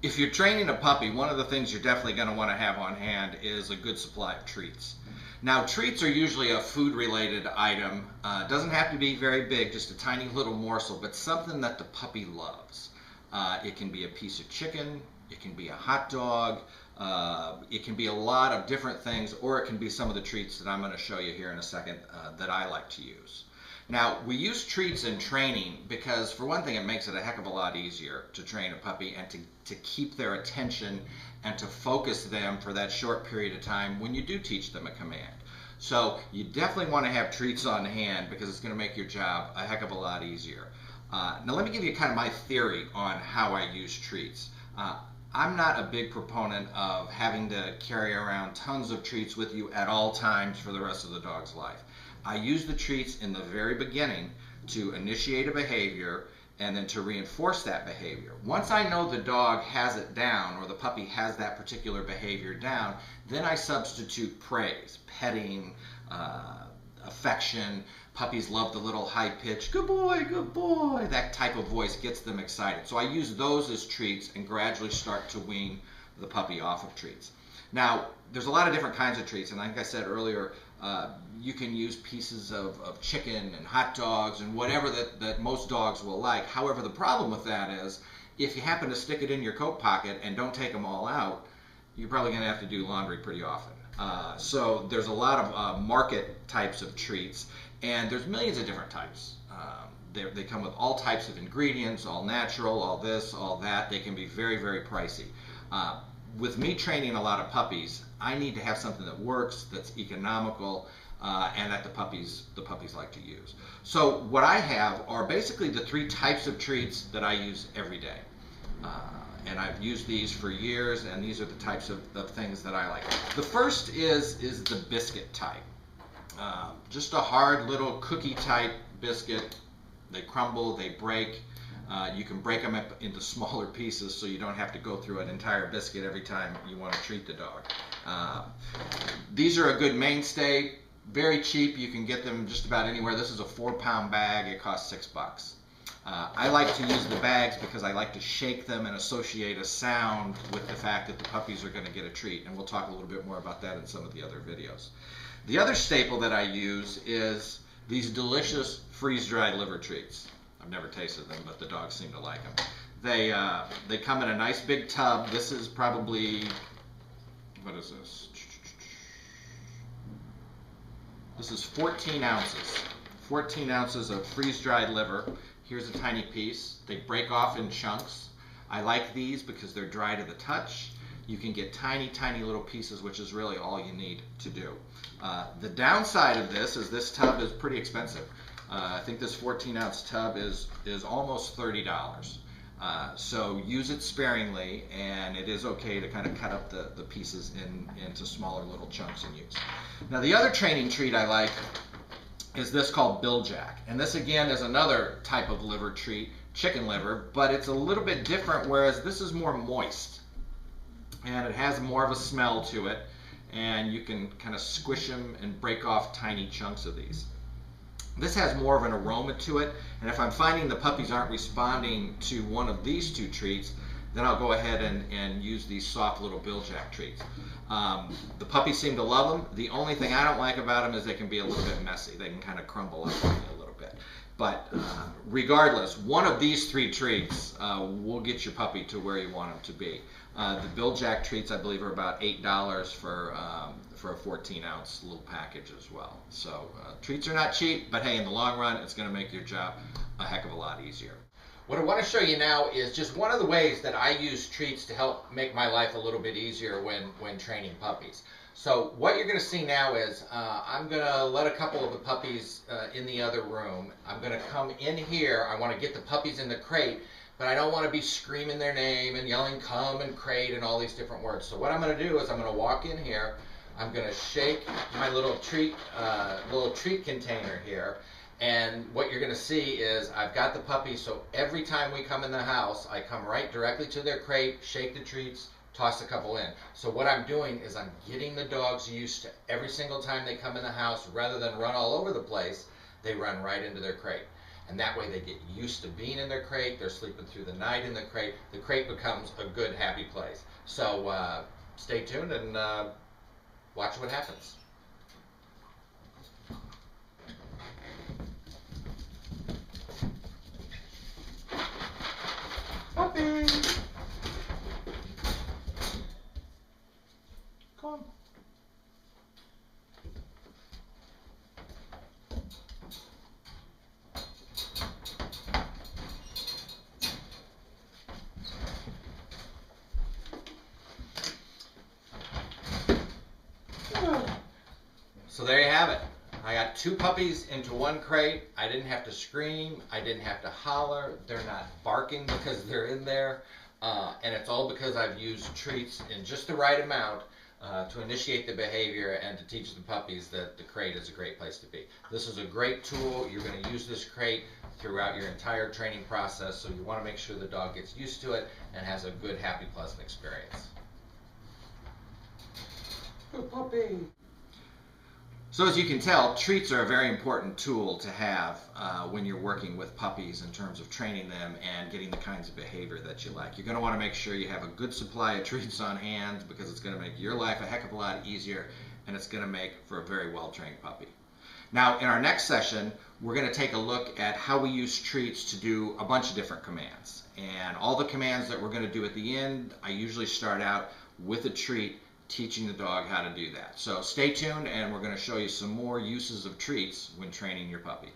If you're training a puppy, one of the things you're definitely going to want to have on hand is a good supply of treats. Now, treats are usually a food-related item. It doesn't have to be very big, just a tiny little morsel, but something that the puppy loves. It can be a piece of chicken, it can be a hot dog, it can be a lot of different things, or it can be some of the treats that I'm going to show you here in a second that I like to use. Now, we use treats in training because, for one thing, it makes it a heck of a lot easier to train a puppy and to keep their attention and to focus them for that short period of time when you do teach them a command. So you definitely want to have treats on hand because it's going to make your job a heck of a lot easier. Now let me give you kind of my theory on how I use treats. I'm not a big proponent of having to carry around tons of treats with you at all times for the rest of the dog's life. I use the treats in the very beginning to initiate a behavior and then to reinforce that behavior. Once I know the dog has it down or the puppy has that particular behavior down, then I substitute praise, petting, affection. Puppies love the little high pitch, good boy, that type of voice gets them excited. So I use those as treats and gradually start to wean the puppy off of treats. Now, there's a lot of different kinds of treats, and like I said earlier, you can use pieces of chicken and hot dogs and whatever that most dogs will like. However, the problem with that is if you happen to stick it in your coat pocket and don't take them all out, you're probably going to have to do laundry pretty often. So there's a lot of market types of treats, and there's millions of different types. They come with all types of ingredients, all natural, all this, all that. They can be very, very pricey. With me training a lot of puppies, I need to have something that works, that's economical, and that the puppies like to use. So what I have are basically the three types of treats that I use every day. And I've used these for years, and these are the types of things that I like. The first is the biscuit type. Just a hard little cookie type biscuit. They crumble, they break. You can break them up into smaller pieces so you don't have to go through an entire biscuit every time you want to treat the dog. These are a good mainstay, very cheap. You can get them just about anywhere. This is a 4-pound bag. It costs $6. I like to use the bags because I like to shake them and associate a sound with the fact that the puppies are going to get a treat, and we'll talk a little bit more about that in some of the other videos. The other staple that I use is these delicious freeze-dried liver treats. I've never tasted them, but the dogs seem to like them. They come in a nice big tub. This is probably, what is this? This is 14 ounces. 14 ounces of freeze-dried liver. Here's a tiny piece. They break off in chunks. I like these because they're dry to the touch. You can get tiny, tiny little pieces, which is really all you need to do. The downside of this is this tub is pretty expensive. I think this 14-ounce tub is almost $30. So use it sparingly, and it is okay to kind of cut up the pieces into smaller little chunks and use. Now the other training treat I like is this called Biljack. And this again is another type of liver treat, chicken liver, but it's a little bit different, whereas this is more moist. And it has more of a smell to it, and you can kind of squish them and break off tiny chunks of these. This has more of an aroma to it, and if I'm finding the puppies aren't responding to one of these two treats, then I'll go ahead and use these soft little Biljack treats. The puppies seem to love them. The only thing I don't like about them is they can be a little bit messy. They can kind of crumble up on you a little bit. But regardless, one of these three treats will get your puppy to where you want them to be. The Biljack treats, I believe, are about $8 for a 14-ounce little package as well. So treats are not cheap, but hey, in the long run, it's going to make your job a heck of a lot easier. What I want to show you now is just one of the ways that I use treats to help make my life a little bit easier when training puppies. So what you're going to see now is I'm going to let a couple of the puppies in the other room. I'm going to come in here. I want to get the puppies in the crate, but I don't want to be screaming their name and yelling come and crate and all these different words. So what I'm going to do is I'm going to walk in here. I'm going to shake my little treat container here. And what you're going to see is I've got the puppies, so every time we come in the house, I come right directly to their crate, shake the treats, toss a couple in. So what I'm doing is I'm getting the dogs used to every single time they come in the house, rather than run all over the place, they run right into their crate. and that way they get used to being in their crate. They're sleeping through the night in the crate. The crate becomes a good, happy place. So stay tuned and watch what happens. Puppy! Come on. So there you have it. I got 2 puppies into 1 crate. I didn't have to scream. I didn't have to holler. They're not barking because they're in there. And it's all because I've used treats in just the right amount to initiate the behavior and to teach the puppies that the crate is a great place to be. This is a great tool. You're going to use this crate throughout your entire training process, so you want to make sure the dog gets used to it and has a good, happy, pleasant experience. Good puppy. So as you can tell, treats are a very important tool to have when you're working with puppies in terms of training them and getting the kinds of behavior that you like. You're going to want to make sure you have a good supply of treats on hand because it's going to make your life a heck of a lot easier, and it's going to make for a very well-trained puppy. Now, in our next session, we're going to take a look at how we use treats to do a bunch of different commands. And all the commands that we're going to do at the end, I usually start out with a treat, teaching the dog how to do that. So stay tuned, and we're going to show you some more uses of treats when training your puppy.